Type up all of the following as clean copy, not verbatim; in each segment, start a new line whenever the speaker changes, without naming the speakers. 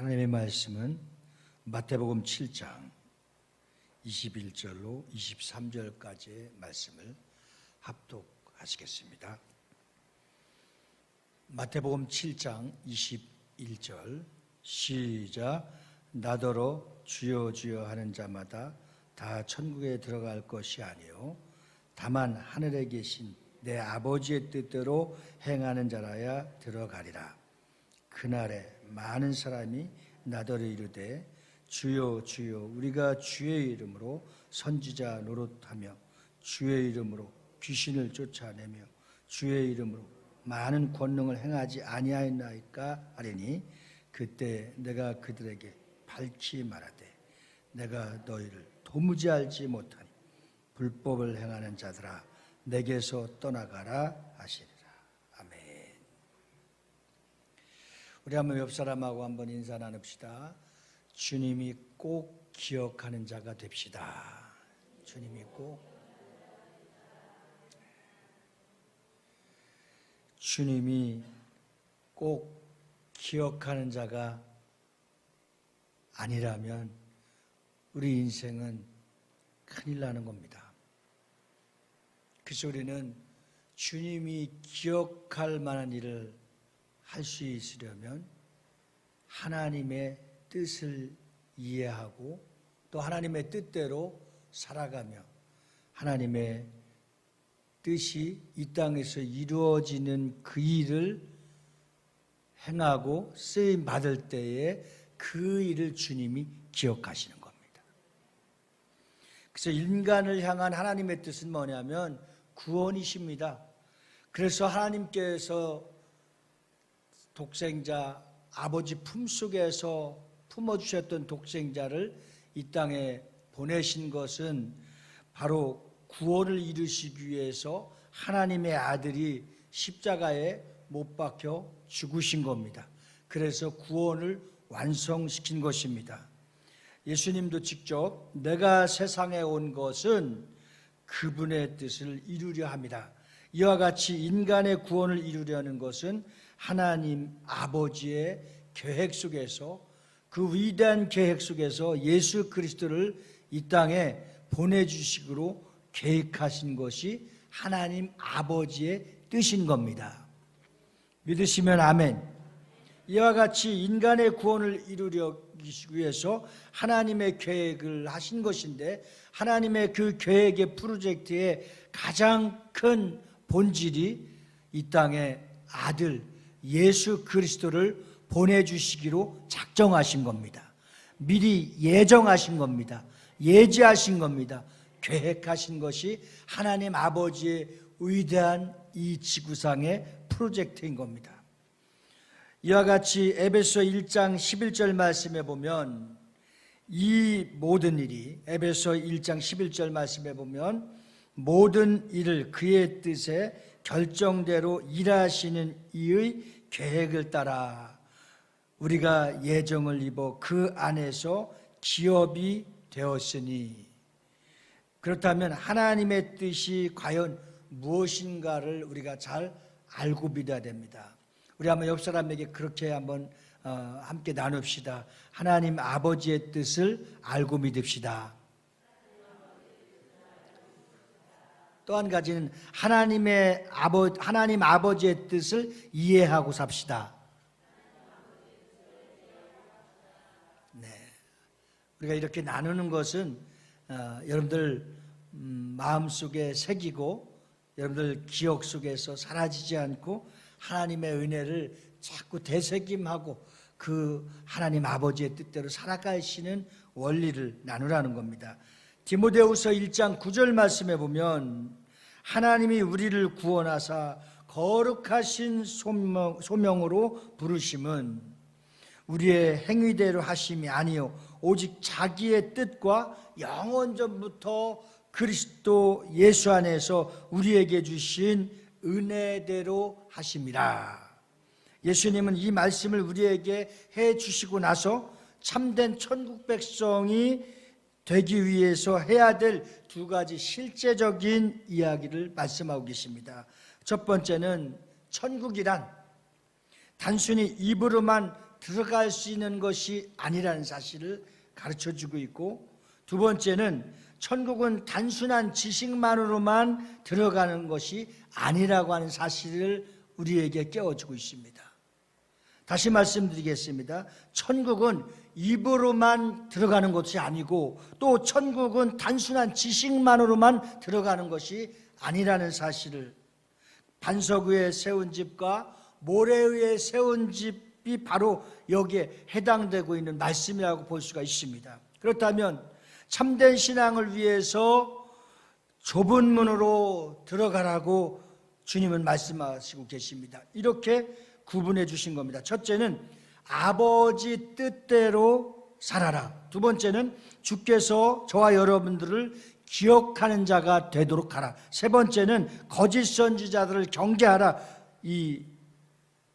하나님의 말씀은 마태복음 7장 21절로 23절까지의 말씀을 합독하시겠습니다. 마태복음 7장 21절 시작. 나더러 주여 주여 하는 자마다 다 천국에 들어갈 것이 아니요 다만 하늘에 계신 내 아버지의 뜻대로 행하는 자라야 들어가리라. 그날에 많은 사람이 나더러 이르되 주여 주여 우리가 주의 이름으로 선지자 노릇하며 주의 이름으로 귀신을 쫓아내며 주의 이름으로 많은 권능을 행하지 아니하였나이까 하리니 그때 내가 그들에게 밝히 말하되 내가 너희를 도무지 알지 못하니 불법을 행하는 자들아 내게서 떠나가라 하시리라. 아멘. 우리 한번 옆 사람하고 한번 인사 나눕시다. 주님이 꼭 기억하는 자가 됩시다. 주님이 꼭 기억하는 자가 아니라면 우리 인생은 큰일 나는 겁니다. 그래서 우리는 주님이 기억할 만한 일을 할 수 있으려면 하나님의 뜻을 이해하고 또 하나님의 뜻대로 살아가며 하나님의 뜻이 이 땅에서 이루어지는 그 일을 행하고 쓰임 받을 때에 그 일을 주님이 기억하시는 겁니다. 그래서 인간을 향한 하나님의 뜻은 뭐냐면 구원이십니다. 그래서 하나님께서 독생자 아버지 품속에서 품어주셨던 독생자를 이 땅에 보내신 것은 바로 구원을 이루시기 위해서 하나님의 아들이 십자가에 못 박혀 죽으신 겁니다. 그래서 구원을 완성시킨 것입니다. 예수님도 직접 내가 세상에 온 것은 그분의 뜻을 이루려 합니다. 이와 같이 인간의 구원을 이루려는 것은 하나님 아버지의 계획 속에서 그 위대한 계획 속에서 예수 그리스도를 이 땅에 보내주시기로 계획하신 것이 하나님 아버지의 뜻인 겁니다. 믿으시면 아멘. 이와 같이 인간의 구원을 이루기 위해서 하나님의 계획을 하신 것인데 하나님의 그 계획의 프로젝트의 가장 큰 본질이 이 땅에 아들 예수 그리스도를 보내주시기로 작정하신 겁니다. 미리 예정하신 겁니다. 예지하신 겁니다. 계획하신 것이 하나님 아버지의 위대한 이 지구상의 프로젝트인 겁니다. 이와 같이 에베소 1장 11절 말씀에 보면 이 모든 일이 에베소 1장 11절 말씀에 보면 모든 일을 그의 뜻에 결정대로 일하시는 이의 계획을 따라 우리가 예정을 입어 그 안에서 기업이 되었으니 그렇다면 하나님의 뜻이 과연 무엇인가를 우리가 잘 알고 믿어야 됩니다. 우리 한번 옆 사람에게 그렇게 한번 함께 나눕시다. 하나님 아버지의 뜻을 알고 믿읍시다. 또 한 가지는 하나님 아버지의 뜻을 이해하고 삽시다. 네, 우리가 이렇게 나누는 것은 여러분들 마음속에 새기고 여러분들 기억 속에서 사라지지 않고 하나님의 은혜를 자꾸 되새김하고 그 하나님 아버지의 뜻대로 살아가시는 원리를 나누라는 겁니다. 디모데후서 1장 9절 말씀에 보면 하나님이 우리를 구원하사 거룩하신 소명으로 부르심은 우리의 행위대로 하심이 아니요 오직 자기의 뜻과 영원전부터 그리스도 예수 안에서 우리에게 주신 은혜대로 하심이라. 예수님은 이 말씀을 우리에게 해 주시고 나서 참된 천국 백성이 되기 위해서 해야 될 두 가지 실제적인 이야기를 말씀하고 계십니다. 첫 번째는 천국이란 단순히 입으로만 들어갈 수 있는 것이 아니라는 사실을 가르쳐주고 있고, 두 번째는 천국은 단순한 지식만으로만 들어가는 것이 아니라고 하는 사실을 우리에게 깨워주고 있습니다. 다시 말씀드리겠습니다. 천국은 입으로만 들어가는 것이 아니고, 또 천국은 단순한 지식만으로만 들어가는 것이 아니라는 사실을, 반석 위에 세운 집과 모래 위에 세운 집이 바로 여기에 해당되고 있는 말씀이라고 볼 수가 있습니다. 그렇다면 참된 신앙을 위해서 좁은 문으로 들어가라고 주님은 말씀하시고 계십니다. 이렇게 구분해 주신 겁니다. 첫째는 아버지 뜻대로 살아라. 두 번째는 주께서 저와 여러분들을 기억하는 자가 되도록 하라. 세 번째는 거짓 선지자들을 경계하라. 이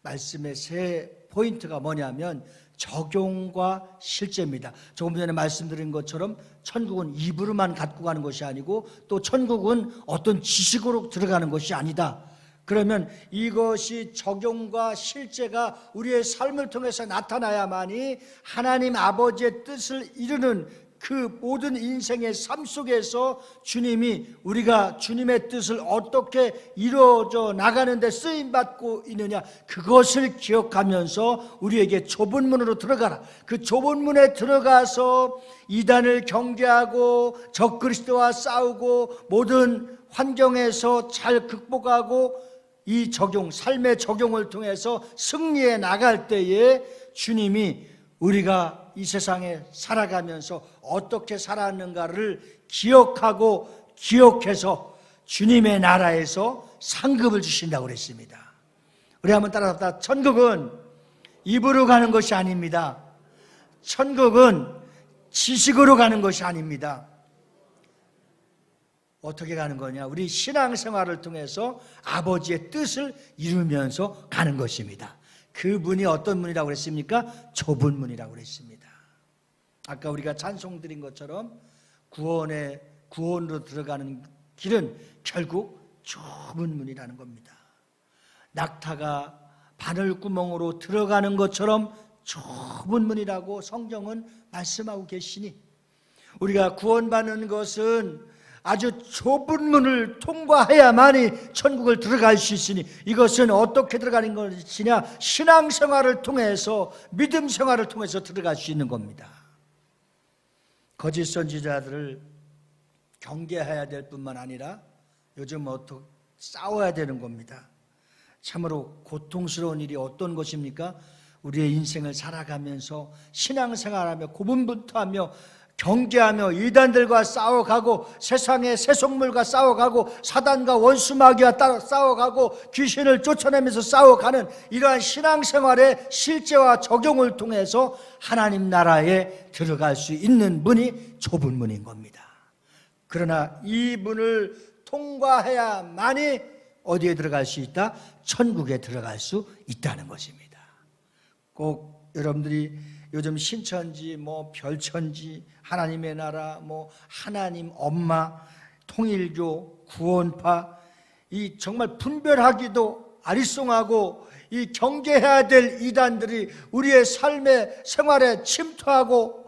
말씀의 세 포인트가 뭐냐면 적용과 실제입니다. 조금 전에 말씀드린 것처럼 천국은 입으로만 갖고 가는 것이 아니고, 또 천국은 어떤 지식으로 들어가는 것이 아니다. 그러면 이것이 적용과 실제가 우리의 삶을 통해서 나타나야만이 하나님 아버지의 뜻을 이루는 그 모든 인생의 삶 속에서 주님이 우리가 주님의 뜻을 어떻게 이루어져 나가는데 쓰임받고 있느냐, 그것을 기억하면서 우리에게 좁은 문으로 들어가라. 그 좁은 문에 들어가서 이단을 경계하고 적그리스도와 싸우고 모든 환경에서 잘 극복하고 이 적용, 삶의 적용을 통해서 승리해 나갈 때에 주님이 우리가 이 세상에 살아가면서 어떻게 살았는가를 기억하고 기억해서 주님의 나라에서 상급을 주신다고 그랬습니다. 우리 한번 따라합시다. 천국은 입으로 가는 것이 아닙니다. 천국은 지식으로 가는 것이 아닙니다. 어떻게 가는 거냐? 우리 신앙생활을 통해서 아버지의 뜻을 이루면서 가는 것입니다. 그 문이 어떤 문이라고 그랬습니까? 좁은 문이라고 그랬습니다. 아까 우리가 찬송 드린 것처럼 구원으로 들어가는 길은 결국 좁은 문이라는 겁니다. 낙타가 바늘구멍으로 들어가는 것처럼 좁은 문이라고 성경은 말씀하고 계시니, 우리가 구원받는 것은 아주 좁은 문을 통과해야만이 천국을 들어갈 수 있으니, 이것은 어떻게 들어가는 것이냐? 신앙생활을 통해서, 믿음 생활을 통해서 들어갈 수 있는 겁니다. 거짓 선지자들을 경계해야 될 뿐만 아니라 요즘 어떻게 싸워야 되는 겁니다. 참으로 고통스러운 일이 어떤 것입니까? 우리의 인생을 살아가면서 신앙생활하며 고분분투하며 경계하며 이단들과 싸워가고 세상의 세속물과 싸워가고 사단과 원수마귀와 싸워가고 귀신을 쫓아내면서 싸워가는 이러한 신앙생활의 실제와 적용을 통해서 하나님 나라에 들어갈 수 있는 문이 좁은 문인 겁니다. 그러나 이 문을 통과해야만이 어디에 들어갈 수 있다? 천국에 들어갈 수 있다는 것입니다. 꼭 여러분들이 요즘 신천지, 별천지, 하나님의 나라, 하나님 엄마, 통일교, 구원파, 이 정말 분별하기도 아리송하고 이 경계해야 될 이단들이 우리의 삶의 생활에 침투하고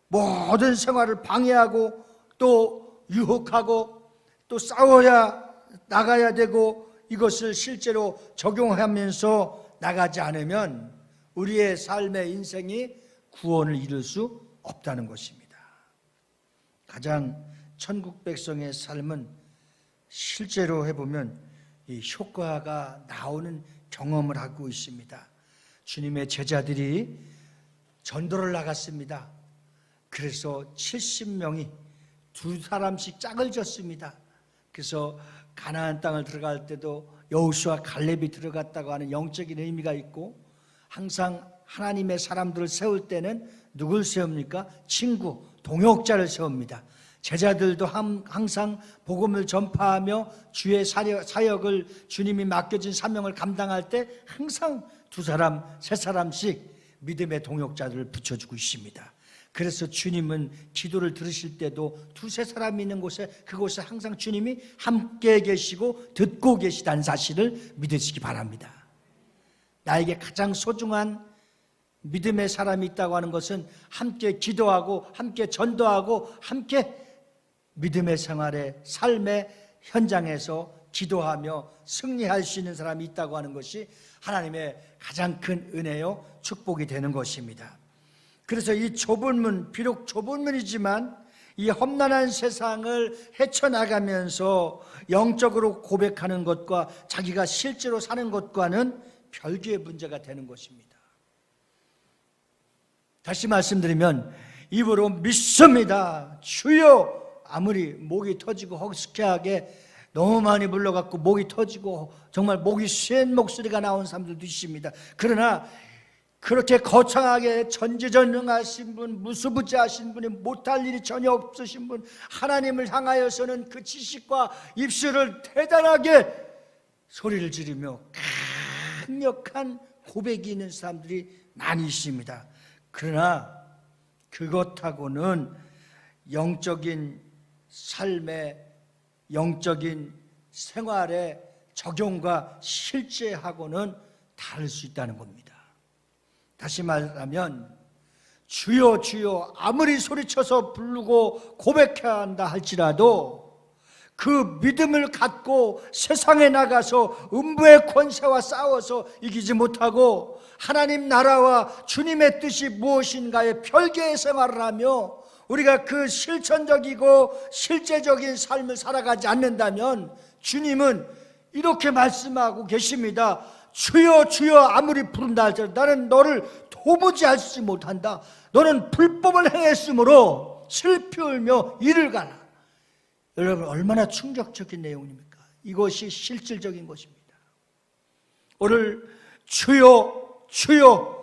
모든 생활을 방해하고 또 유혹하고 또 싸워야 나가야 되고, 이것을 실제로 적용하면서 나가지 않으면 우리의 삶의 인생이 구원을 이룰 수 없다는 것입니다. 가장 천국 백성의 삶은 실제로 해보면 이 효과가 나오는 경험을 하고 있습니다. 주님의 제자들이 전도를 나갔습니다. 그래서 70명이 두 사람씩 짝을 졌습니다. 그래서 가나안 땅을 들어갈 때도 여호수아 갈렙이 들어갔다고 하는 영적인 의미가 있고, 항상 하나님의 사람들을 세울 때는 누굴 세웁니까? 친구, 동역자를 세웁니다. 제자들도 항상 복음을 전파하며 주의 사역을, 주님이 맡겨진 사명을 감당할 때 항상 두 사람, 세 사람씩 믿음의 동역자들을 붙여주고 있습니다. 그래서 주님은 기도를 들으실 때도 두세 사람이 있는 곳에, 그곳에 항상 주님이 함께 계시고 듣고 계시다는 사실을 믿으시기 바랍니다. 나에게 가장 소중한 믿음의 사람이 있다고 하는 것은 함께 기도하고 함께 전도하고 함께 믿음의 생활의 삶의 현장에서 기도하며 승리할 수 있는 사람이 있다고 하는 것이 하나님의 가장 큰 은혜요 축복이 되는 것입니다. 그래서 이 좁은 문, 비록 좁은 문이지만 이 험난한 세상을 헤쳐나가면서 영적으로 고백하는 것과 자기가 실제로 사는 것과는 별개의 문제가 되는 것입니다. 다시 말씀드리면 입으로 믿습니다. 주여, 아무리 목이 터지고 허스키하게 너무 많이 불러갖고 목이 터지고 정말 목이 쉰 목소리가 나온 사람들도 있습니다. 그러나 그렇게 거창하게 전지전능하신 분, 무수부지하신 분이 못할 일이 전혀 없으신 분, 하나님을 향하여서는 그 지식과 입술을 대단하게 소리를 지르며 강력한 고백이 있는 사람들이 많이 있습니다. 그러나 그것하고는 영적인 삶의 영적인 생활의 적용과 실제하고는 다를 수 있다는 겁니다. 다시 말하면 주여 주여 아무리 소리쳐서 부르고 고백해야 한다 할지라도 그 믿음을 갖고 세상에 나가서 음부의 권세와 싸워서 이기지 못하고 하나님 나라와 주님의 뜻이 무엇인가에 별개의 생활을 하며 우리가 그 실천적이고 실제적인 삶을 살아가지 않는다면 주님은 이렇게 말씀하고 계십니다. 주여 주여 아무리 부른다 할지라도 나는 너를 도무지 알지 못한다. 너는 불법을 행했으므로 슬피 울며 이를 가라. 여러분 얼마나 충격적인 내용입니까? 이것이 실질적인 것입니다. 오늘 주여 주여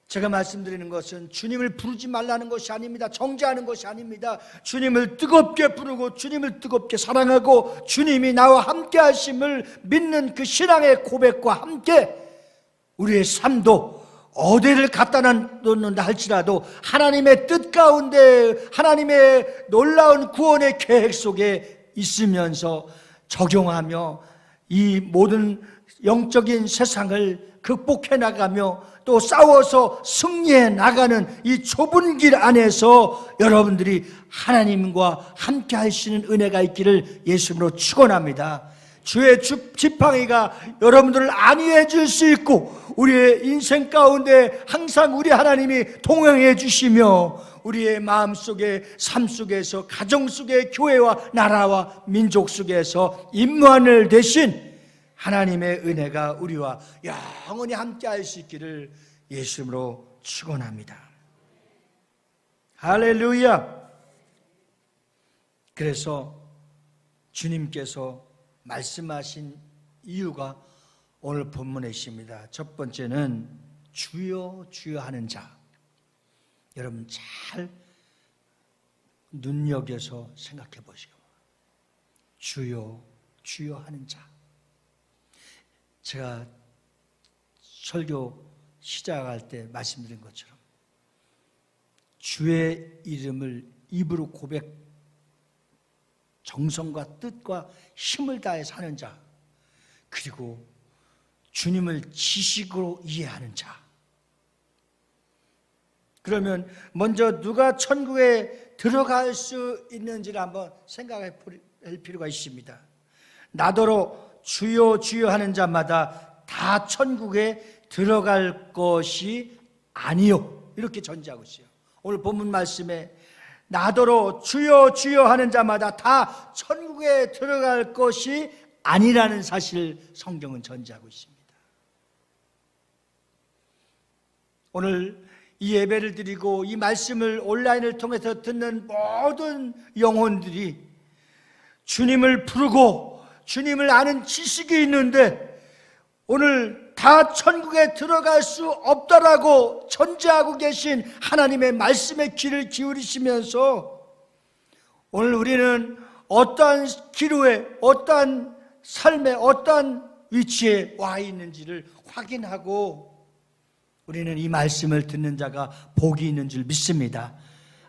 제가 말씀드리는 것은 주님을 부르지 말라는 것이 아닙니다. 정죄하는 것이 아닙니다. 주님을 뜨겁게 부르고 주님을 뜨겁게 사랑하고 주님이 나와 함께 하심을 믿는 그 신앙의 고백과 함께 우리의 삶도 어디를 갖다 놓는다 할지라도 하나님의 뜻 가운데 하나님의 놀라운 구원의 계획 속에 있으면서 적용하며 이 모든 영적인 세상을 극복해 나가며 또 싸워서 승리해 나가는 이 좁은 길 안에서 여러분들이 하나님과 함께 하시는 은혜가 있기를 예수님으로 축원합니다. 주의 지팡이가 여러분들을 안위해 줄 수 있고 우리의 인생 가운데 항상 우리 하나님이 동행해 주시며 우리의 마음속에 삶 속에서 가정 속의 교회와 나라와 민족 속에서 임무하늘 되신 하나님의 은혜가 우리와 영원히 함께 할 수 있기를 예수님으로 축원합니다. 할렐루야. 그래서 주님께서 말씀하신 이유가 오늘 본문에 있습니다. 첫 번째는 주여 주여 하는 자. 여러분 잘 눈여겨서 생각해 보시고 주여 주여 하는 자. 제가 설교 시작할 때 말씀드린 것처럼 주의 이름을 입으로 고백 정성과 뜻과 힘을 다해 사는 자, 그리고 주님을 지식으로 이해하는 자. 그러면 먼저 누가 천국에 들어갈 수 있는지를 한번 생각할 필요가 있습니다. 나더러 주여 주여 하는 자마다 다 천국에 들어갈 것이 아니요, 이렇게 전제하고 있어요. 오늘 본문 말씀에 나더러 주여 주여 하는 자마다 다 천국에 들어갈 것이 아니라는 사실을 성경은 전제하고 있습니다. 오늘 이 예배를 드리고 이 말씀을 온라인을 통해서 듣는 모든 영혼들이 주님을 부르고 주님을 아는 지식이 있는데 오늘 다 천국에 들어갈 수 없다라고 전제하고 계신 하나님의 말씀에 귀를 기울이시면서 오늘 우리는 어떠한 기로에 어떠한 삶에 어떠한 위치에 와 있는지를 확인하고 우리는 이 말씀을 듣는 자가 복이 있는 줄 믿습니다.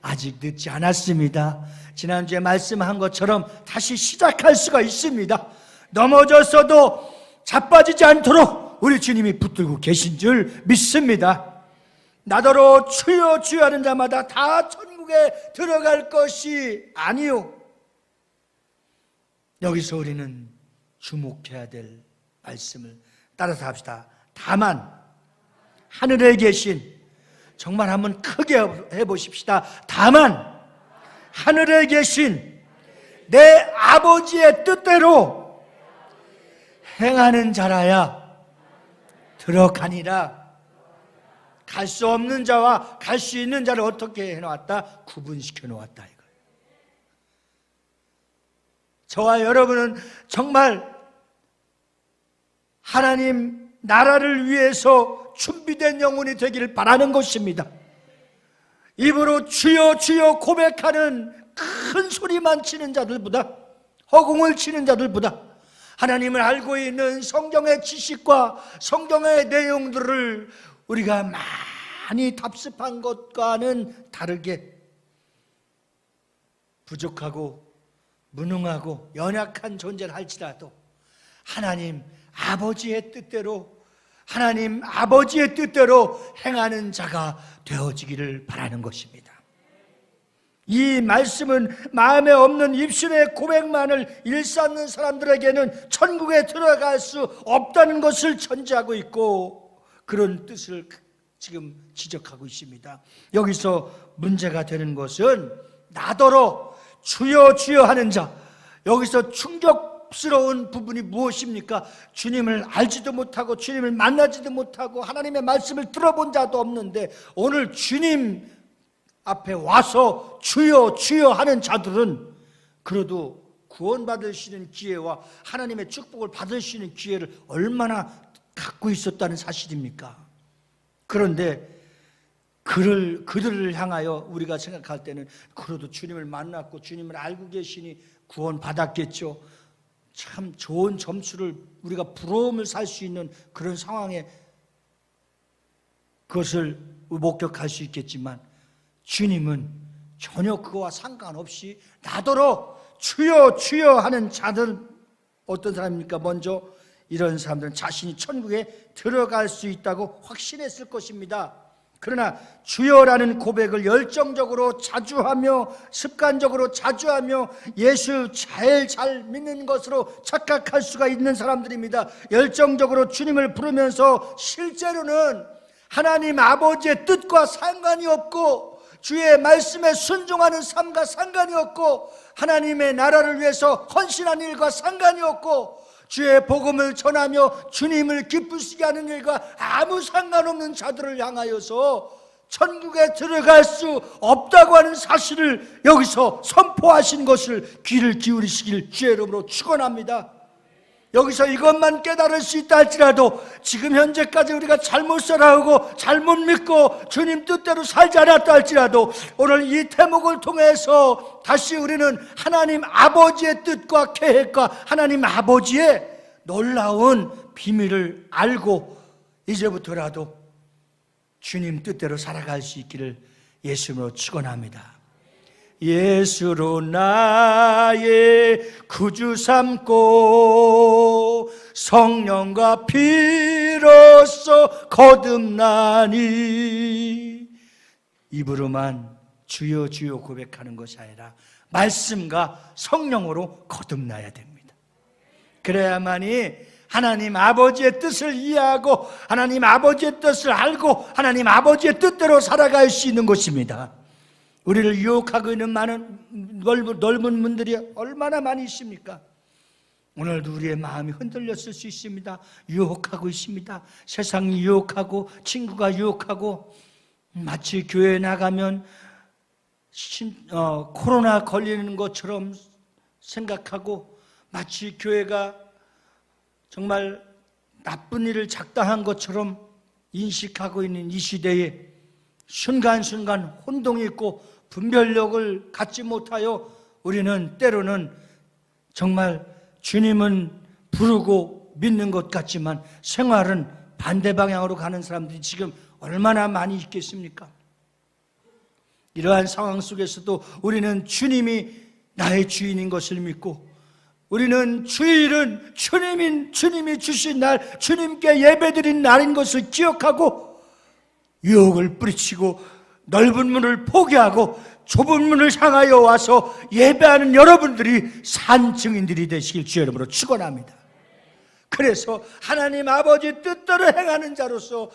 아직 늦지 않았습니다. 지난주에 말씀한 것처럼 다시 시작할 수가 있습니다. 넘어졌어도 자빠지지 않도록 우리 주님이 붙들고 계신 줄 믿습니다. 나더러 주여 주여 하는 자마다 다 천국에 들어갈 것이 아니요. 여기서 우리는 주목해야 될 말씀을 따라서 합시다. 다만 하늘에 계신, 정말 한번 크게 해보십시다. 다만 하늘에 계신 내 아버지의 뜻대로 행하는 자라야 들어가니라. 갈 수 없는 자와 갈 수 있는 자를 어떻게 해놓았다? 구분시켜 놓았다 이거예요. 저와 여러분은 정말 하나님 나라를 위해서 준비된 영혼이 되기를 바라는 것입니다. 입으로 주여 주여 고백하는 큰 소리만 치는 자들보다, 허공을 치는 자들보다 하나님을 알고 있는 성경의 지식과 성경의 내용들을 우리가 많이 답습한 것과는 다르게 부족하고 무능하고 연약한 존재를 할지라도 하나님 아버지의 뜻대로, 하나님 아버지의 뜻대로 행하는 자가 되어지기를 바라는 것입니다. 이 말씀은 마음에 없는 입술의 고백만을 일삼는 사람들에게는 천국에 들어갈 수 없다는 것을 전제하고 있고, 그런 뜻을 지금 지적하고 있습니다. 여기서 문제가 되는 것은 나더러 주여 주여 하는 자, 여기서 충격스러운 부분이 무엇입니까? 주님을 알지도 못하고 주님을 만나지도 못하고 하나님의 말씀을 들어본 자도 없는데 오늘 주님 앞에 와서 주여 주여 하는 자들은 그래도 구원받을 수 있는 기회와 하나님의 축복을 받을 수 있는 기회를 얼마나 갖고 있었다는 사실입니까? 그런데 그들을 향하여 우리가 생각할 때는 그래도 주님을 만났고 주님을 알고 계시니 구원받았겠죠. 참 좋은 점수를, 우리가 부러움을 살 수 있는 그런 상황에 그것을 목격할 수 있겠지만 주님은 전혀 그거와 상관없이 나더러 주여 주여 하는 자들, 어떤 사람입니까? 먼저 이런 사람들은 자신이 천국에 들어갈 수 있다고 확신했을 것입니다. 그러나 주여라는 고백을 열정적으로 자주 하며 습관적으로 자주 하며 예수 잘 믿는 것으로 착각할 수가 있는 사람들입니다. 열정적으로 주님을 부르면서 실제로는 하나님 아버지의 뜻과 상관이 없고 주의 말씀에 순종하는 삶과 상관이 없고 하나님의 나라를 위해서 헌신하는 일과 상관이 없고 주의 복음을 전하며 주님을 기쁘시게 하는 일과 아무 상관없는 자들을 향하여서 천국에 들어갈 수 없다고 하는 사실을 여기서 선포하신 것을 귀를 기울이시길 주의 이름으로 축원합니다. 여기서 이것만 깨달을 수 있다 할지라도 지금 현재까지 우리가 잘못 살아오고 잘못 믿고 주님 뜻대로 살지 않았다 할지라도 오늘 이 대목을 통해서 다시 우리는 하나님 아버지의 뜻과 계획과 하나님 아버지의 놀라운 비밀을 알고 이제부터라도 주님 뜻대로 살아갈 수 있기를 예수님으로 축원합니다. 예수로 나의 구주 삼고 성령과 피로써 거듭나니, 입으로만 주여 주여 고백하는 것이 아니라 말씀과 성령으로 거듭나야 됩니다. 그래야만이 하나님 아버지의 뜻을 이해하고 하나님 아버지의 뜻을 알고 하나님 아버지의 뜻대로 살아갈 수 있는 것입니다. 우리를 유혹하고 있는 많은 넓은 문들이 얼마나 많이 있습니까? 오늘도 우리의 마음이 흔들렸을 수 있습니다. 유혹하고 있습니다. 세상이 유혹하고 친구가 유혹하고, 마치 교회에 나가면 코로나 걸리는 것처럼 생각하고 마치 교회가 정말 나쁜 일을 작당한 것처럼 인식하고 있는 이 시대에 순간순간 혼동이 있고 분별력을 갖지 못하여 우리는 때로는 정말 주님은 부르고 믿는 것 같지만 생활은 반대 방향으로 가는 사람들이 지금 얼마나 많이 있겠습니까? 이러한 상황 속에서도 우리는 주님이 나의 주인인 것을 믿고, 우리는 주일은 주님이 주신 날, 주님께 예배드린 날인 것을 기억하고 유혹을 뿌리치고 넓은 문을 포기하고 좁은 문을 향하여 와서 예배하는 여러분들이 산 증인들이 되시길 주의 이름으로 축원합니다. 그래서 하나님 아버지 뜻대로 행하는 자로서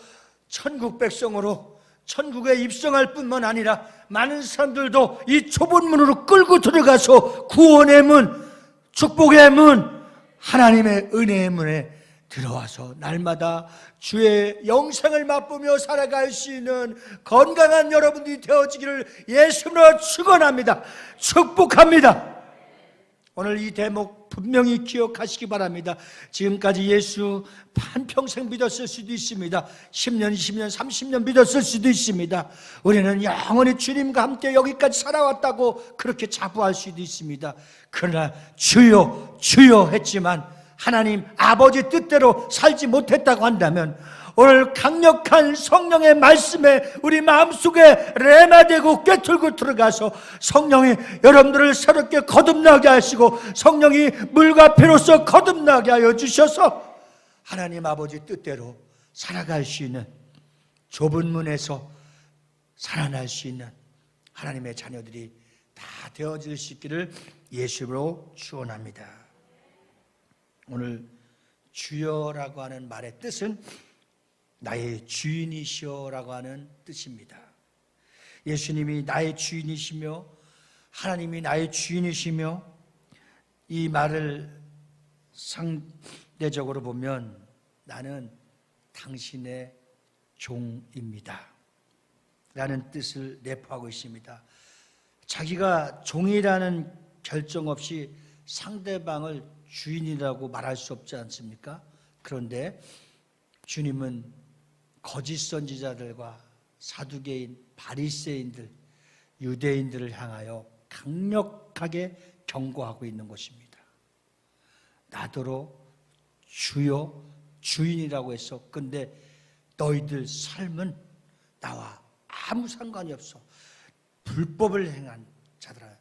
천국 백성으로 천국에 입성할 뿐만 아니라 많은 사람들도 이 좁은 문으로 끌고 들어가서 구원의 문, 축복의 문, 하나님의 은혜의 문에 들어와서 날마다 주의 영생을 맛보며 살아갈 수 있는 건강한 여러분들이 되어지기를 예수님으로 축원합니다. 축복합니다. 오늘 이 대목 분명히 기억하시기 바랍니다. 지금까지 예수 한평생 믿었을 수도 있습니다. 10년, 20년, 30년 믿었을 수도 있습니다. 우리는 영원히 주님과 함께 여기까지 살아왔다고 그렇게 자부할 수도 있습니다. 그러나 주여 주여 했지만 하나님 아버지 뜻대로 살지 못했다고 한다면 오늘 강력한 성령의 말씀에 우리 마음속에 레마되고 꿰뚫고 들어가서 성령이 여러분들을 새롭게 거듭나게 하시고 성령이 물과 피로써 거듭나게 하여 주셔서 하나님 아버지 뜻대로 살아갈 수 있는 좁은 문에서 살아날 수 있는 하나님의 자녀들이 다 되어질 수 있기를 예수로 축원합니다. 오늘 주여라고 하는 말의 뜻은 나의 주인이시여라고 하는 뜻입니다. 예수님이 나의 주인이시며 하나님이 나의 주인이시며 이 말을 상대적으로 보면 나는 당신의 종입니다 라는 뜻을 내포하고 있습니다. 자기가 종이라는 결정 없이 상대방을 주인이라고 말할 수 없지 않습니까? 그런데 주님은 거짓 선지자들과 사두개인, 바리새인들, 유대인들을 향하여 강력하게 경고하고 있는 것입니다. 나더러 주여 주인이라고 했어. 근데 너희들 삶은 나와 아무 상관이 없어. 불법을 행한 자들아,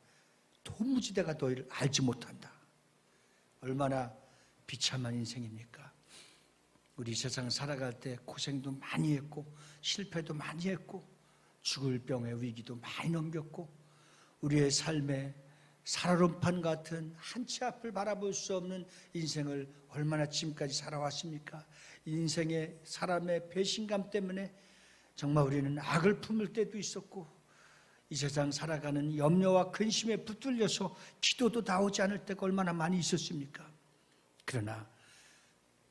도무지 내가 너희를 알지 못한다. 얼마나 비참한 인생입니까? 우리 세상 살아갈 때 고생도 많이 했고 실패도 많이 했고 죽을 병의 위기도 많이 넘겼고 우리의 삶에 살얼음판 같은 한 치 앞을 바라볼 수 없는 인생을 얼마나 지금까지 살아왔습니까? 인생의 사람의 배신감 때문에 정말 우리는 악을 품을 때도 있었고 이 세상 살아가는 염려와 근심에 붙들려서 기도도 나오지 않을 때가 얼마나 많이 있었습니까? 그러나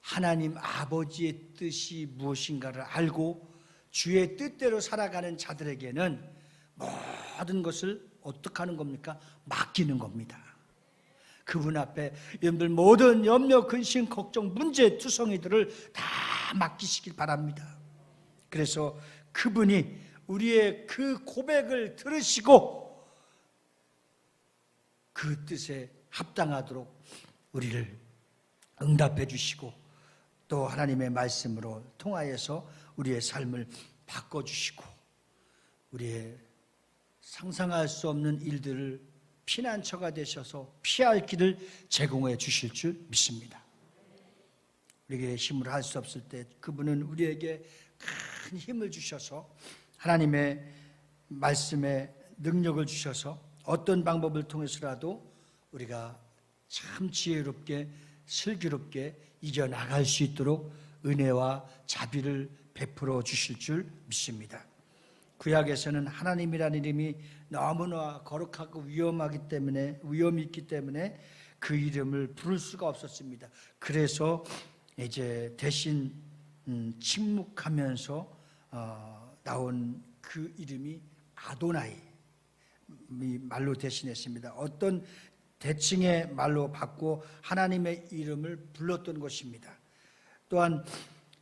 하나님 아버지의 뜻이 무엇인가를 알고 주의 뜻대로 살아가는 자들에게는 모든 것을 어떻게 하는 겁니까? 맡기는 겁니다. 그분 앞에 여러분들 모든 염려, 근심, 걱정, 문제, 투성이들을 다 맡기시길 바랍니다. 그래서 그분이 우리의 그 고백을 들으시고 그 뜻에 합당하도록 우리를 응답해 주시고 또 하나님의 말씀으로 통하여서 우리의 삶을 바꿔주시고 우리의 상상할 수 없는 일들을 피난처가 되셔서 피할 길을 제공해 주실 줄 믿습니다. 우리에게 힘을 할 수 없을 때 그분은 우리에게 큰 힘을 주셔서 하나님의 말씀에 능력을 주셔서 어떤 방법을 통해서라도 우리가 참 지혜롭게 슬기롭게 이겨나갈 수 있도록 은혜와 자비를 베풀어 주실 줄 믿습니다. 구약에서는 하나님이라는 이름이 너무나 거룩하고 위험이 있기 때문에 그 이름을 부를 수가 없었습니다. 그래서 이제 대신 침묵하면서 나온 그 이름이 아도나이 말로 대신했습니다. 어떤 대칭의 말로 바꿔 하나님의 이름을 불렀던 것입니다. 또한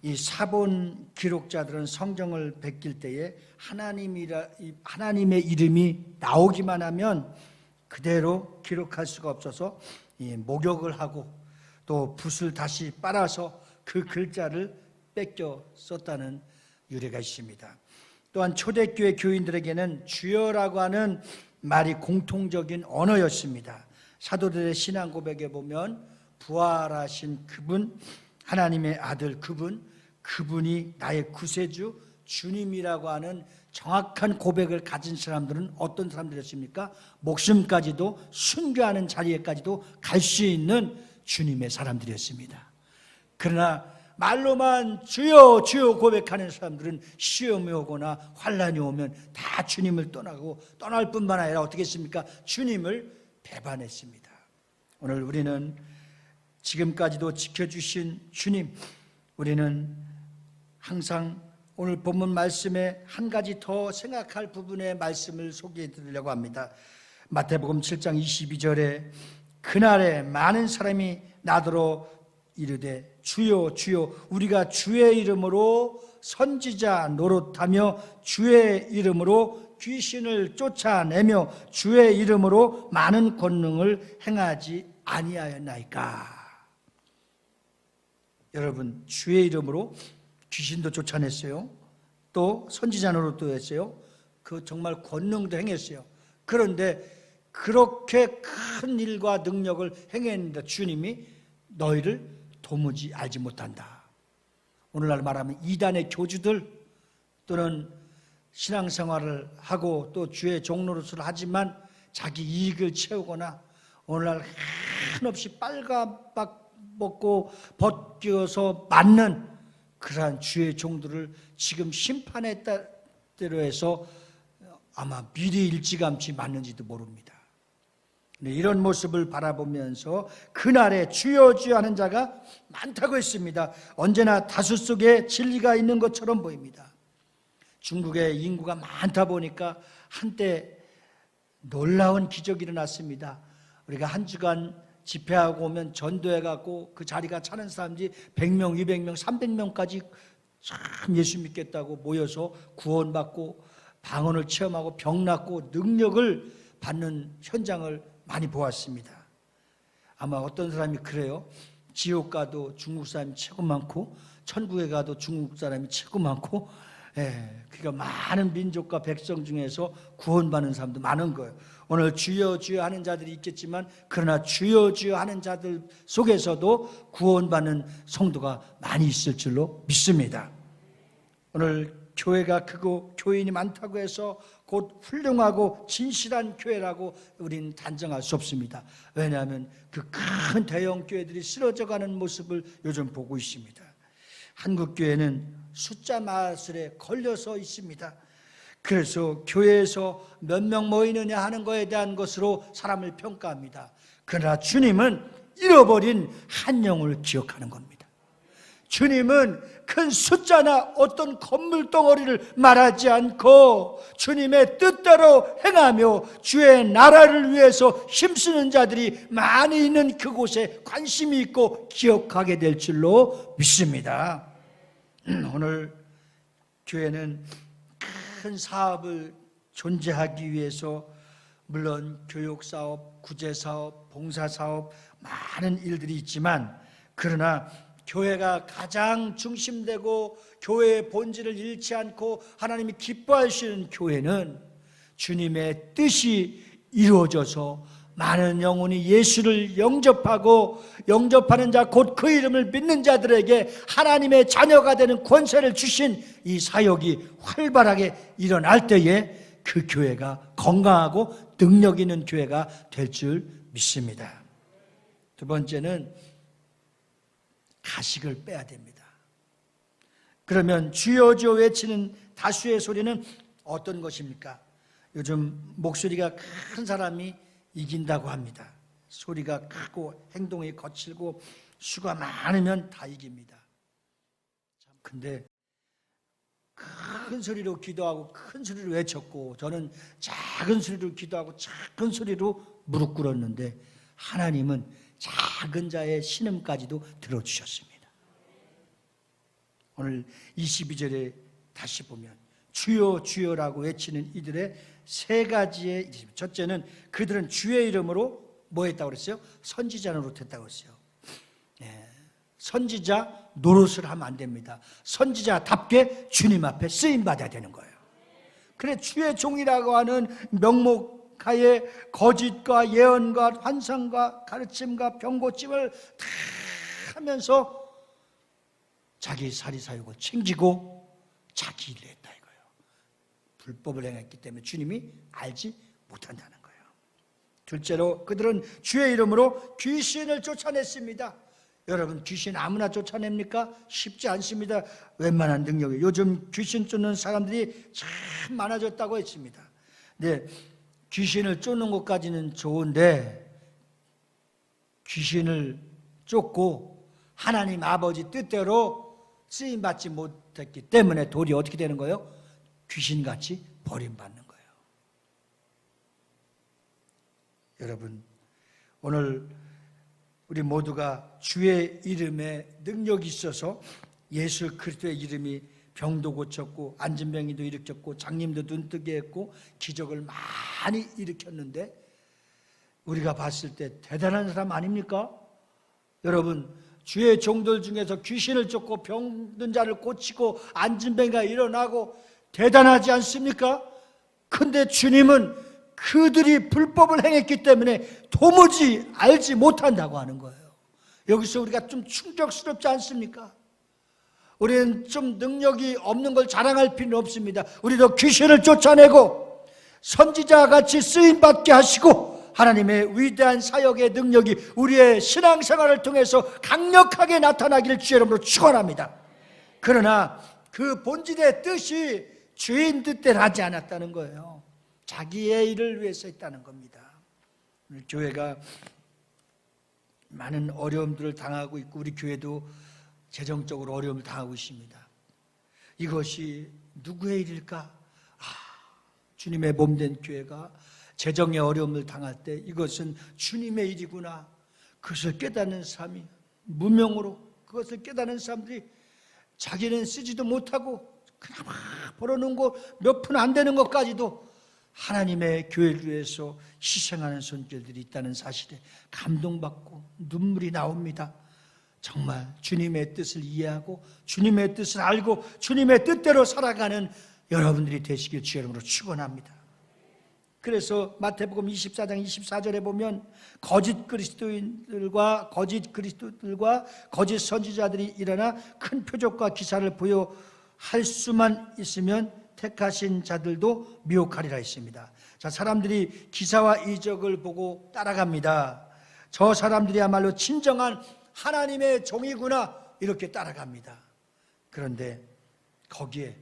이 사본 기록자들은 성경을 베낄 때에 하나님의 이름이 나오기만 하면 그대로 기록할 수가 없어서 목욕을 하고 또 붓을 다시 빨아서 그 글자를 뺏겨 썼다는 유래가 있습니다. 또한 초대교회 교인들에게는 주여라고 하는 말이 공통적인 언어였습니다. 사도들의 신앙 고백에 보면 부활하신 그분, 하나님의 아들 그분이 나의 구세주 주님이라고 하는 정확한 고백을 가진 사람들은 어떤 사람들이었습니까? 목숨까지도 순교하는 자리에까지도 갈 수 있는 주님의 사람들이었습니다. 그러나 말로만 주여 주여 고백하는 사람들은 시험이 오거나 환난이 오면 다 주님을 떠나고 떠날 뿐만 아니라 어떻게 했습니까? 주님을 배반했습니다. 오늘 우리는 지금까지도 지켜주신 주님, 우리는 항상 오늘 본문 말씀에 한 가지 더 생각할 부분의 말씀을 소개해 드리려고 합니다. 마태복음 7장 22절에 그날에 많은 사람이 나더러 이르되 주여 주여 우리가 주의 이름으로 선지자 노릇하며 주의 이름으로 귀신을 쫓아내며 주의 이름으로 많은 권능을 행하지 아니하였나이까. 여러분, 주의 이름으로 귀신도 쫓아냈어요. 또 선지자 노릇도 했어요. 그 정말 권능도 행했어요. 그런데 그렇게 큰 일과 능력을 행했는데 주님이 너희를 도무지 알지 못한다. 오늘날 말하면 이단의 교주들 또는 신앙생활을 하고 또 주의 종노릇을 하지만 자기 이익을 채우거나 오늘날 한없이 빨가박 먹고 벗겨서 맞는 그러한 주의 종들을 지금 심판의 때로 해서 아마 미리 일찌감치 맞는지도 모릅니다. 이런 모습을 바라보면서 그날에 주여 주여 하는 자가 많다고 했습니다. 언제나 다수 속에 진리가 있는 것처럼 보입니다. 중국의 인구가 많다 보니까 한때 놀라운 기적이 일어났습니다. 우리가 한 주간 집회하고 오면 전도해갖고 그 자리가 차는 사람들이 100명, 200명, 300명까지 참 예수 믿겠다고 모여서 구원받고 방언을 체험하고 병 낫고 능력을 받는 현장을 많이 보았습니다. 아마 어떤 사람이 그래요. 지옥 가도 중국 사람이 최고 많고 천국에 가도 중국 사람이 최고 많고, 그러니까 많은 민족과 백성 중에서 구원받는 사람도 많은 거예요. 오늘 주여 주여 하는 자들이 있겠지만 그러나 주여 주여 하는 자들 속에서도 구원받는 성도가 많이 있을 줄로 믿습니다. 오늘 교회가 크고 교인이 많다고 해서 곧 훌륭하고 진실한 교회라고 우리는 단정할 수 없습니다. 왜냐하면 그 큰 대형 교회들이 쓰러져가는 모습을 요즘 보고 있습니다. 한국 교회는 숫자 마술에 걸려서 있습니다. 그래서 교회에서 몇 명 모이느냐 하는 것에 대한 것으로 사람을 평가합니다. 그러나 주님은 잃어버린 한 영을 기억하는 겁니다. 주님은 큰 숫자나 어떤 건물 덩어리를 말하지 않고 주님의 뜻대로 행하며 주의 나라를 위해서 힘쓰는 자들이 많이 있는 그곳에 관심이 있고 기억하게 될 줄로 믿습니다. 오늘 교회는 큰 사업을 존재하기 위해서 물론 교육사업, 구제사업, 봉사사업 많은 일들이 있지만 그러나 교회가 가장 중심되고 교회의 본질을 잃지 않고 하나님이 기뻐하시는 교회는 주님의 뜻이 이루어져서 많은 영혼이 예수를 영접하고 영접하는 자 곧 그 이름을 믿는 자들에게 하나님의 자녀가 되는 권세를 주신 이 사역이 활발하게 일어날 때에 그 교회가 건강하고 능력 있는 교회가 될 줄 믿습니다. 두 번째는 가식을 빼야 됩니다. 그러면 주여 주여 외치는 다수의 소리는 어떤 것입니까? 요즘 목소리가 큰 사람이 이긴다고 합니다. 소리가 크고 행동이 거칠고 수가 많으면 다 이깁니다. 근데 큰 소리로 기도하고 큰 소리로 외쳤고 저는 작은 소리로 기도하고 작은 소리로 무릎 꿇었는데 하나님은 작은 자의 신음까지도 들어주셨습니다. 오늘 22절에 다시 보면 주여 주여라고 외치는 이들의 세 가지의 이름. 첫째는 그들은 주의 이름으로 뭐 했다고 그랬어요? 선지자 노릇했다고 그랬어요. 선지자 노릇을 하면 안 됩니다. 선지자답게 주님 앞에 쓰임받아야 되는 거예요. 그래 주의 종이라고 하는 명목하에 거짓과 예언과 환상과 가르침과 병고침을 다 하면서 자기 사리사욕을 챙기고 자기 일을 했다 이거예요. 불법을 행했기 때문에 주님이 알지 못한다는 거예요. 둘째로 그들은 주의 이름으로 귀신을 쫓아냈습니다. 여러분, 귀신 아무나 쫓아냅니까? 쉽지 않습니다. 웬만한 능력이. 요즘 귀신 쫓는 사람들이 참 많아졌다고 했습니다. 네, 귀신을 쫓는 것까지는 좋은데 귀신을 쫓고 하나님 아버지 뜻대로 쓰임받지 못했기 때문에 돌이 어떻게 되는 거예요? 귀신같이 버림받는 거예요. 여러분, 오늘 우리 모두가 주의 이름에 능력이 있어서 예수 그리스도의 이름이 병도 고쳤고 안진병이도 일으켰고 장님도 눈뜨게 했고 기적을 많이 일으켰는데 우리가 봤을 때 대단한 사람 아닙니까? 여러분, 주의 종들 중에서 귀신을 쫓고 병든 자를 고치고 안진병이가 일어나고 대단하지 않습니까? 근데 주님은 그들이 불법을 행했기 때문에 도무지 알지 못한다고 하는 거예요. 여기서 우리가 좀 충격스럽지 않습니까? 우리는 좀 능력이 없는 걸 자랑할 필요는 없습니다. 우리도 귀신을 쫓아내고 선지자같이 쓰임받게 하시고 하나님의 위대한 사역의 능력이 우리의 신앙생활을 통해서 강력하게 나타나기를 주의 이름으로 축원합니다. 그러나 그 본질의 뜻이 주인 뜻대로 하지 않았다는 거예요. 자기의 일을 위해서 했다는 겁니다. 오늘 교회가 많은 어려움들을 당하고 있고 우리 교회도 재정적으로 어려움을 당하고 있습니다. 이것이 누구의 일일까? 주님의 몸된 교회가 재정의 어려움을 당할 때 이것은 주님의 일이구나. 그것을 깨닫는 사람이 무명으로 그것을 깨닫는 사람들이 자기는 쓰지도 못하고 그냥 막 벌어놓은 거 몇 푼 안 되는 것까지도 하나님의 교회를 위해서 희생하는 손길들이 있다는 사실에 감동받고 눈물이 나옵니다. 정말 주님의 뜻을 이해하고 주님의 뜻을 알고 주님의 뜻대로 살아가는 여러분들이 되시길 주의 이름으로 축원합니다. 그래서 마태복음 24장 24절에 보면 거짓 그리스도인들과 거짓 그리스도들과 거짓 선지자들이 일어나 큰 표적과 기사를 보여할 수만 있으면 택하신 자들도 미혹하리라 했습니다. 자, 사람들이 기사와 이적을 보고 따라갑니다. 저 사람들이야말로 진정한 하나님의 종이구나 이렇게 따라갑니다. 그런데 거기에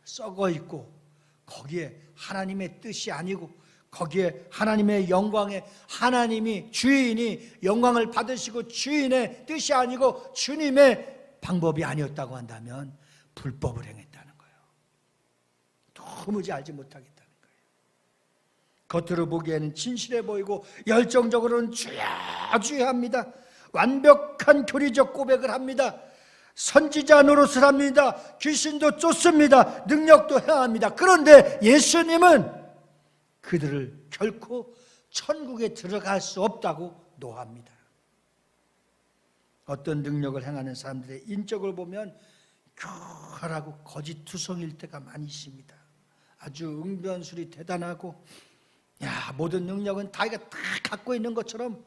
썩어 있고 거기에 하나님의 뜻이 아니고 거기에 하나님의 영광에 하나님이 주인이 영광을 받으시고 주인의 뜻이 아니고 주님의 방법이 아니었다고 한다면 불법을 행했다는 거예요. 도무지 알지 못하겠다는 거예요. 겉으로 보기에는 진실해 보이고 열정적으로는 주야 주야 합니다. 완벽한 교리적 고백을 합니다. 선지자 노릇을 합니다. 귀신도 쫓습니다. 능력도 행합니다. 그런데 예수님은 그들을 결코 천국에 들어갈 수 없다고 노합니다. 어떤 능력을 행하는 사람들의 인격을 보면 교활하고 거짓투성일 때가 많이 있습니다. 아주 응변술이 대단하고 모든 능력은 자기가 다 갖고 있는 것처럼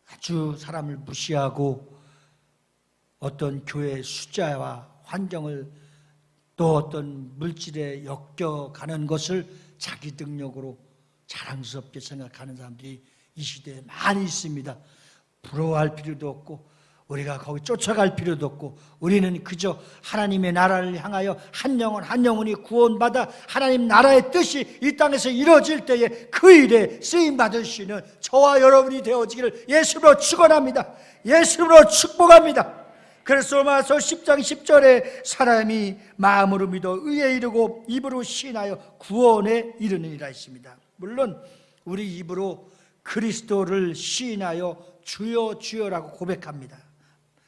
아주 사람을 무시하고 어떤 교회의 숫자와 환경을 또 어떤 물질에 엮여가는 것을 자기 능력으로 자랑스럽게 생각하는 사람들이 이 시대에 많이 있습니다. 부러워할 필요도 없고 우리가 거기 쫓아갈 필요도 없고 우리는 그저 하나님의 나라를 향하여 한 영혼 한 영혼이 구원받아 하나님 나라의 뜻이 이 땅에서 이루어질 때에 그 일에 쓰임받을 수 있는 저와 여러분이 되어지기를 예수로 축원합니다. 예수로 축복합니다. 그래서 로마서 10장 10절에 사람이 마음으로 믿어 의에 이르고 입으로 시인하여 구원에 이르느니라 했습니다. 물론 우리 입으로 그리스도를 시인하여 주여 주여라고 고백합니다.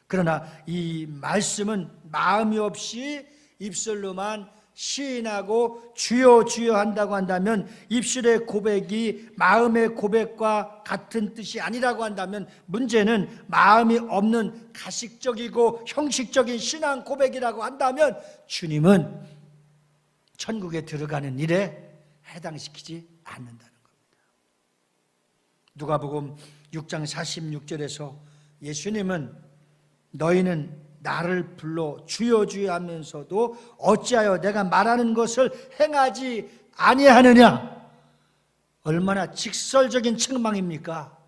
그러나 이 말씀은 마음이 없이 입술로만 시인하고 주여 주여 한다고 한다면 입술의 고백이 마음의 고백과 같은 뜻이 아니라고 한다면 문제는 마음이 없는 가식적이고 형식적인 신앙 고백이라고 한다면 주님은 천국에 들어가는 일에 해당시키지 않는다는 겁니다. 누가복음 6장 46절에서 예수님은 너희는 나를 불러 주여 주여 하면서도 어찌하여 내가 말하는 것을 행하지 아니하느냐? 얼마나 직설적인 책망입니까?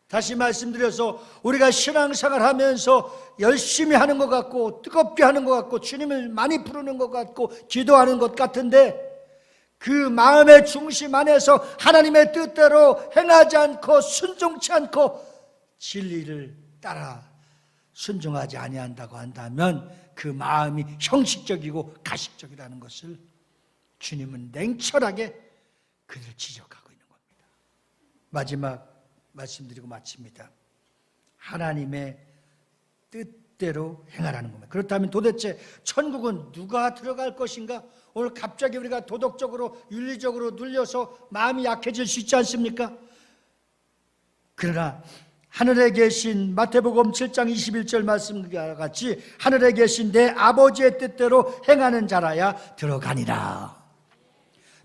다시 말씀드려서 우리가 신앙생활 하면서 열심히 하는 것 같고 뜨겁게 하는 것 같고 주님을 많이 부르는 것 같고 기도하는 것 같은데 그 마음의 중심 안에서 하나님의 뜻대로 행하지 않고 순종치 않고 진리를 따라 순종하지 아니한다고 한다면 그 마음이 형식적이고 가식적이라는 것을 주님은 냉철하게 그를 지적하고 있는 겁니다. 마지막 말씀드리고 마칩니다. 하나님의 뜻대로 행하라는 겁니다. 그렇다면 도대체 천국은 누가 들어갈 것인가? 오늘 갑자기 우리가 도덕적으로 윤리적으로 눌려서 마음이 약해질 수 있지 않습니까? 그러나 하늘에 계신 마태복음 7장 21절 말씀과 같이 하늘에 계신 내 아버지의 뜻대로 행하는 자라야 들어가니라.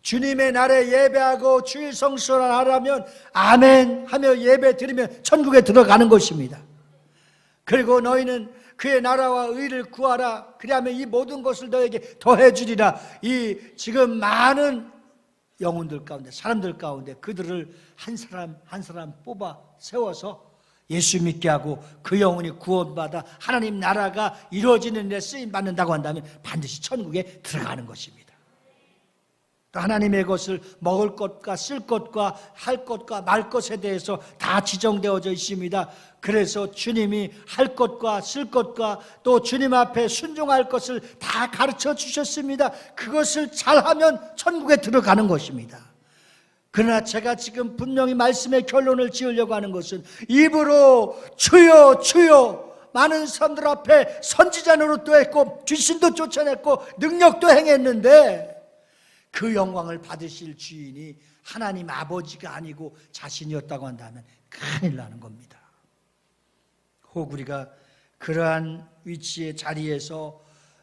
주님의 날에 예배하고 주일 성수를 하라면 아멘 하며 예배 드리면 천국에 들어가는 것입니다. 그리고 너희는 그의 나라와 의를 구하라. 그리하면 이 모든 것을 너에게 더해 주리라. 이 지금 많은 영혼들 가운데 사람들 가운데 그들을 한 사람 한 사람 뽑아 세워서 예수 믿게 하고 그 영혼이 구원받아 하나님 나라가 이루어지는 데 쓰임 받는다고 한다면 반드시 천국에 들어가는 것입니다. 또 하나님의 것을 먹을 것과 쓸 것과 할 것과 말 것에 대해서 다 지정되어져 있습니다. 그래서 주님이 할 것과 쓸 것과 또 주님 앞에 순종할 것을 다 가르쳐 주셨습니다. 그것을 잘하면 천국에 들어가는 것입니다. 그러나 제가 지금 분명히 말씀의 결론을 지으려고 하는 것은 입으로 주여 주여 많은 사람들 앞에 선지자 노릇도 했고 귀신도 쫓아냈고 능력도 행했는데 그 영광을 받으실 주인이 하나님 아버지가 아니고 자신이었다고 한다면 큰일 나는 겁니다. 혹 우리가 그러한 위치의 자리에서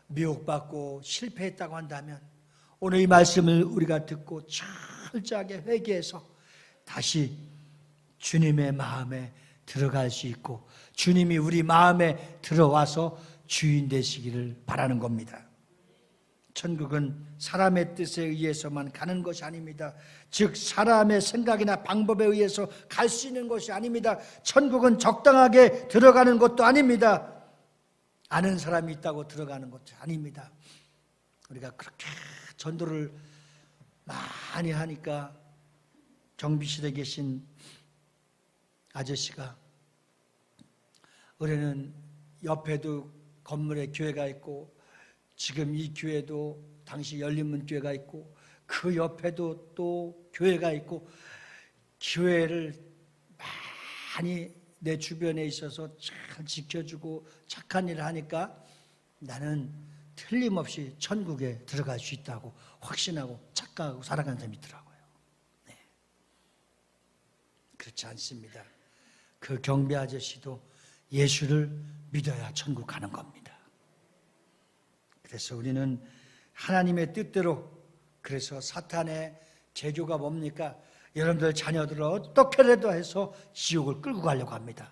미혹받고 실패했다고 한다면 오늘 이 말씀을 우리가 듣고 철저하게 회개해서 다시 주님의 마음에 들어갈 수 있고 주님이 우리 마음에 들어와서 주인 되시기를 바라는 겁니다. 천국은 사람의 뜻에 의해서만 가는 것이 아닙니다. 즉 사람의 생각이나 방법에 의해서 갈 수 있는 것이 아닙니다. 천국은 적당하게 들어가는 것도 아닙니다. 아는 사람이 있다고 들어가는 것도 아닙니다. 우리가 그렇게 전도를 많이 하니까 경비실에 계신 아저씨가 올해는 옆에도 건물에 교회가 있고 지금 이 교회도 당시 열린문교회가 있고 그 옆에도 또 교회가 있고 교회를 많이 내 주변에 있어서 잘 지켜주고 착한 일을 하니까 나는 틀림없이 천국에 들어갈 수 있다고 확신하고 착각하고 살아가는 사람이 있더라고요. 네. 그렇지 않습니다. 그 경비 아저씨도 예수를 믿어야 천국 가는 겁니다. 그래서 우리는 하나님의 뜻대로 그래서 사탄의 제조가 뭡니까? 여러분들 자녀들을 어떻게라도 해서 지옥을 끌고 가려고 합니다.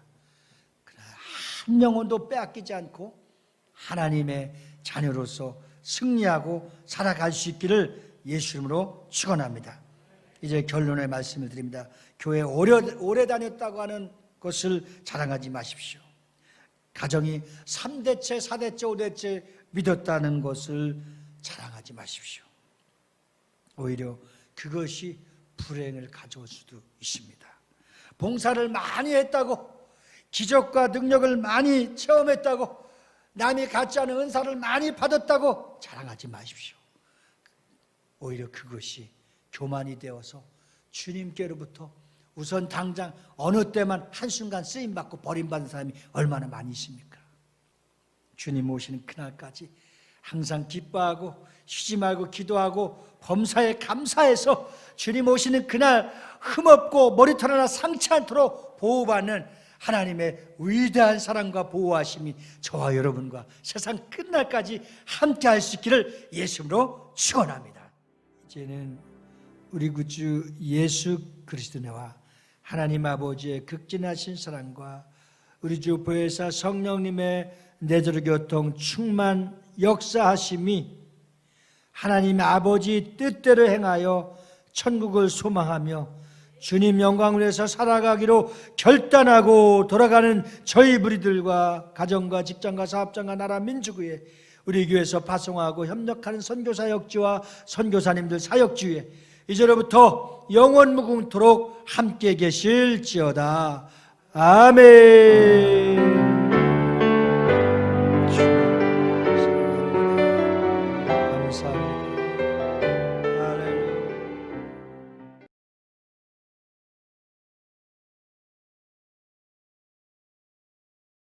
그러나 한 영혼도 빼앗기지 않고 하나님의 자녀로서 승리하고 살아갈 수 있기를 예수 이름으로 축원합니다. 이제 결론의 말씀을 드립니다. 교회 오래 다녔다고 하는 것을 자랑하지 마십시오. 가정이 3대째, 4대째, 5대째 믿었다는 것을 자랑하지 마십시오. 오히려 그것이 불행을 가져올 수도 있습니다. 봉사를 많이 했다고 기적과 능력을 많이 체험했다고 남이 갖지 않은 은사를 많이 받았다고 자랑하지 마십시오. 오히려 그것이 교만이 되어서 주님께로부터 우선 당장 어느 때만 한순간 쓰임받고 버림받은 사람이 얼마나 많이 있습니까? 주님 오시는 그날까지 항상 기뻐하고 쉬지 말고 기도하고 범사에 감사해서 주님 오시는 그날 흠없고 머리털 하나 상치 않도록 보호받는 하나님의 위대한 사랑과 보호하심이 저와 여러분과 세상 끝날까지 함께 할 수 있기를 예수님으로 축원합니다. 이제는 우리 구주 예수 그리스도와 하나님 아버지의 극진하신 사랑과 우리 주 보혜사 성령님의 내조로 교통 충만 역사하심이 하나님 아버지 뜻대로 행하여 천국을 소망하며 주님 영광을 위해서 살아가기로 결단하고 돌아가는 저희 무리들과 가정과 직장과 사업장과 나라 민족 위에 우리 교회에서 파송하고 협력하는 선교사 역지와 선교사님들 사역지 위에 이제로부터 영원 무궁토록 함께 계실지어다. 아멘.